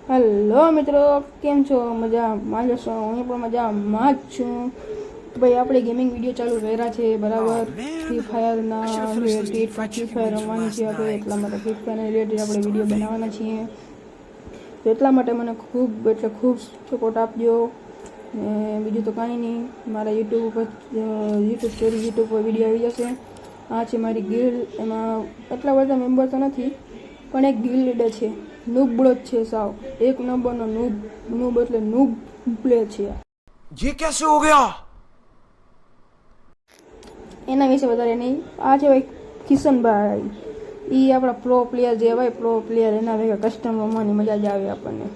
Hello મિત્રો, કેમ છો? મજામાં જ છો? હું પણ મજામાં જ છું. તો ભાઈ આપણે ગેમિંગ વિડીયો ચાલુ કર્યા છે બરાબર. ફ્રી ફાયરના રિલેટેડ ફ્રી ફાયર રમવાની છે આપણે, એટલા માટે ફ્રી ફાયરના રિલેટેડ આપણે વિડીયો બનાવવાના છીએ. તો એટલા માટે મને ખૂબ સપોર્ટ આપજો. બીજું તો કાંઈ નહીં, મારા યુટ્યુબ પર વિડીયો આવી જશે. આ છે મારી ગિલ્ડ. એમાં એટલા બધા મેમ્બર તો નથી, પણ એક ગિલ્ડ છે. નૂબળો જ છે સાવ, એક નંબરનો નૂબ એટલે નૂબ પ્લે છે. ये कैसे हो गया? એના વિશે વધારે નહીં. આ છે ભાઈ કિશનભાઈ, એ આપણા પ્રો પ્લેયર જે ભાઈ પ્રો પ્લેયર, એના ભેગા કસ્ટમ રમવાની મજા જ આવે આપણને.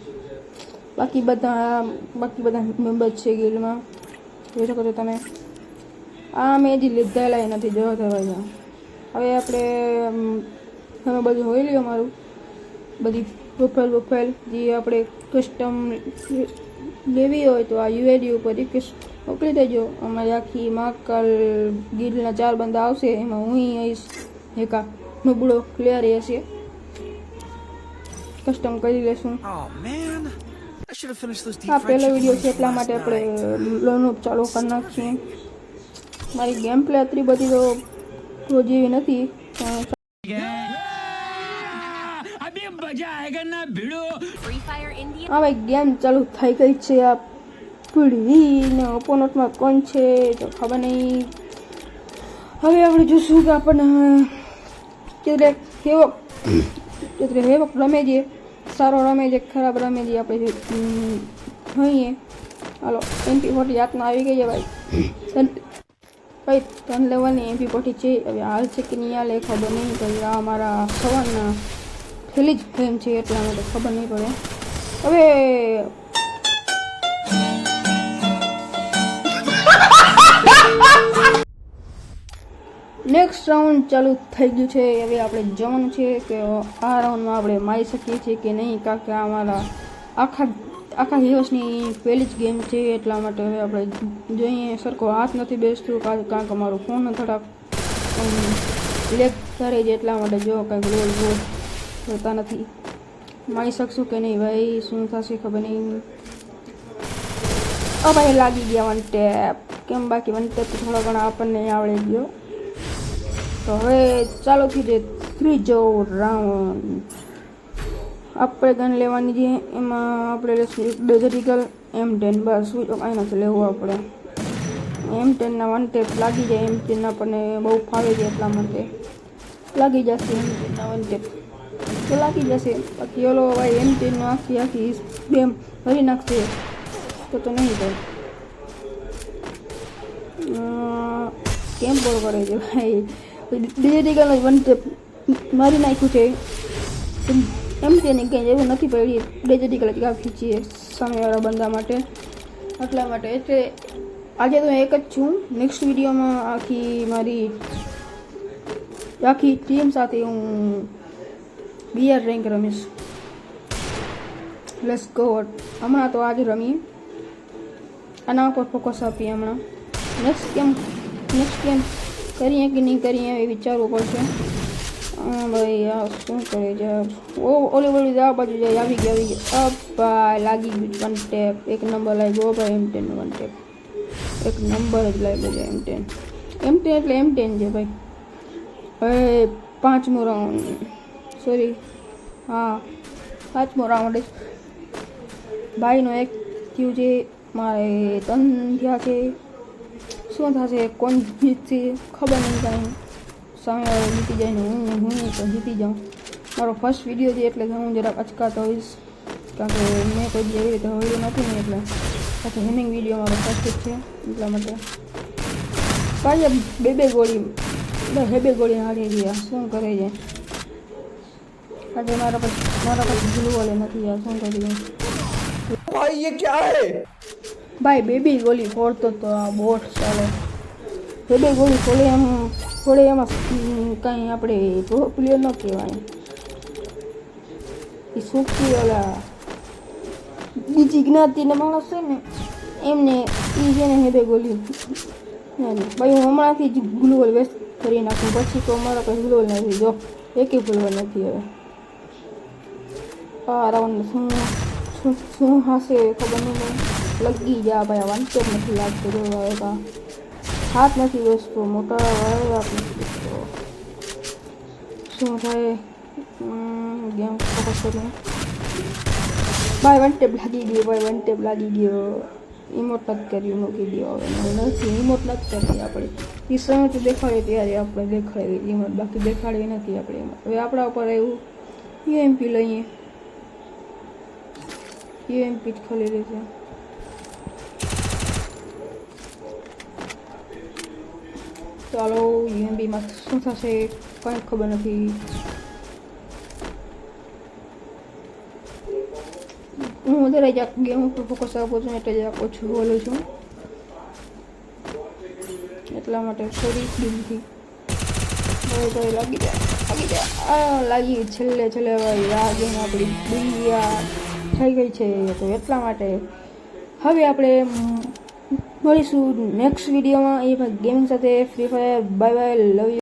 બાકી બધા મેમ્બર છે ગિલ્ડમાં, જોઈ શકો છો તમે. આ મેં હજી લીધેલા નથી, જોયો તો ભાઈ. હવે તમે બધું હોઈ લ્યો મારું, બધી પ્રોફાઇલ જે આપણે કસ્ટમ લેવી હોય તો આ યુઆઈડી ઉપર રિક્વેસ્ટ મોકલી દેજો. અમારી આખી મહાકાલ ગિલ્ડના 4 બંદા આવશે, એમાં હું આવીશ. એકા નબળો ક્લિયર હશે, કસ્ટમ કરી લેશું. આ પહેલો વિડીયો છે, એટલા માટે આપણે લોન ચાલુ કરી નાખીએ. મારી ગેમ પ્લે એટલી બધી તો જેવી નથી. હા ભાઈ, ગેમ ચાલુ થઈ ગઈ છે. આ પીઢીને ઓપોનન્ટમાં કોણ છે તો ખબર નહીં. હવે આપણે જોશું કે આપણને હેવક રમે છે, સારો રમે છે, ખરાબ રમે છે. આપણે જોઈએ. હાલો, MP40 હાથમાં આવી ગઈ છે ભાઈ. 3 લેવલની MP40 છે. હવે હાલ છે કે નહીં હાલે ખબર નહીં. તો આ અમારા સવારના પેલી જ ગેમ છે, એટલા માટે ખબર નહીં પડે. હવે નેક્સ્ટ રાઉન્ડ ચાલુ થઈ ગયું છે. હવે આપણે જોવાનું છે કે આ રાઉન્ડમાં આપણે મારી શકીએ છીએ કે નહીં, કારણ કે અમારા આખા દિવસની પહેલી જ ગેમ છે. એટલા માટે હવે આપણે જોઈએ. સરખો હાથ નથી બેસતું, કારણ કે અમારો ફોન થોડાક લેગ કરે છે, એટલા માટે જો કંઈક રોલ હોતા નથી. મારી શકશું કે નહીં ભાઈ, શું થશે ખબર નહીં. ભાઈ લાગી ગયા 1 ટેપ. કેમ બાકી 1 ટેપ થોડા ઘણા આપણને આવડી ગયો. તો હવે ચાલો કીધે ત્રીજો રાઉન્ડ. આપણે ગન લેવાની છે, એમાં આપણે ડેઝર્ટ ઈગલ M10. બસ શું કાંઈ નથી લેવું આપણે. M10ના 1 ટેપ લાગી જાય. M10 આપણને બહુ ફાવે છે, એટલા માટે લાગી જશે. M10ના 1 ટેપ તો લાગી જશે. બાકી ઓલો ભાઈ M10 આખી ગેમ ભરી નાખશે તો નહીં થાય. કેમ બોલ કરે છે ભાઈ. ડિજિટલ 1 ટેપ મારી નાખ્યું છે. M10 કંઈ એવું નથી પડી. ડિજિટલ જ કાફી છે સામેવાળા બંદા માટે, એટલા માટે. એટલે આજે તો એક જ છું. નેક્સ્ટ વિડીયોમાં આખી ટીમ સાથે હું BR રેન્ક રમીશ. Let's go. હમણાં તો આજે રમીએ, આના પર ફોકસ આપીએ. હમણાં નેક્સ્ટ ગેમ કરીએ કે નહીં કરીએ એ વિચારવું પડશે. ભાઈ આ શું કરે છે? ઓલી આ બાજુ જાય. આવી ગયા. ભાઈ લાગી ગયું 1 ટેપ. એક નંબર લાગ્યો ભાઈ. M10 નો 1 ટેપ એક નંબર જ લાગ્યો છે. M10 એટલે M10 છે ભાઈ. હવે 5મો રાઉન્ડ, સોરી, હા 5મો રાઉન્ડ. ભાઈનો 1 થયું છે, મારે 3 થયા છે. શું થશે, કોણ જીતશે ખબર નહીં. કાંઈ સામેવાળો જીતી જાય ને હું તો જીતી જાઉં. મારો ફર્સ્ટ વિડીયો છે, એટલે હું જરાક અચકાતો હોઈશ, કારણ કે મેં કોઈ એવી રીતે હોયું નથી ને, એટલે પછી હેમિંગ વિડીયો મારો ફર્સ્ટ જ છે, એટલા માટે. ભાઈ બે ગોળી હારી ગયા. શું કરે છે આજે? મારા પાસે ભૂલવું વાલે નથી યાર. શું કરી भाई ये क्या है? ભાઈ બે ગોળી ફોડતો તો આ બોટ ચાલે. બે ગોળી ફોડે એમાં કાંઈ આપણે પ્લેયર ન કહેવાય. એ સુખી ઓલા બીજી જ્ઞાતિના માણસ છે ને, એમને એ છે ને બે ગોળી. ભાઈ હું હમણાંથી જ ગ્લુવલ વેસ્ટ કરી નાખું, પછી તો અમારા પાસે ગ્લુવલ નથી. જો એકે ગ્લુવલ નથી. હવે આ રાઉન્ડ શું શું હશે ખબર નહીં. લગી ગયા ભાઈ, વાંચે જ નથી લાગતું. હાથ નથી બેસતો, મોટા વાળા શું થાય? ગેમ ફોકસ કરું ભાઈ. વન ટેપ લાગી ગયો ભાઈ, વન ટેપ લાગી ગયો. ઇમોટ નથી કર્યું, મૂકી દો હવે. નથી ઇમોટ નથી કરતી આપણે. એ સમય તો દેખાડીએ ત્યારે આપણે દેખાડી ઇમોટ, બાકી દેખાડી નથી આપણે એમાં. હવે આપણા ઉપર એવું યુએમપી લઈએ. યુએમપી જ ખોલી દેશે. ચાલો યુએમપીમાં શું થશે કંઈ ખબર નથી. હું વધારે જરાક ગેમ ઉપર ફોકસ આપું છું એટલે જરાક ઓછું બોલું છું, એટલા માટે સોરી દિલથી. ભાઈ લાગી જાય લાગી છેલ્લે ભાઈ. આ ગેમ આપણી દુનિયા થઈ ગઈ છે, તો એટલા માટે હવે આપણે મળીશું નેક્સ્ટ વિડીયોમાં એ ગેમિંગ સાથે. Free fire. Bye bye, love you.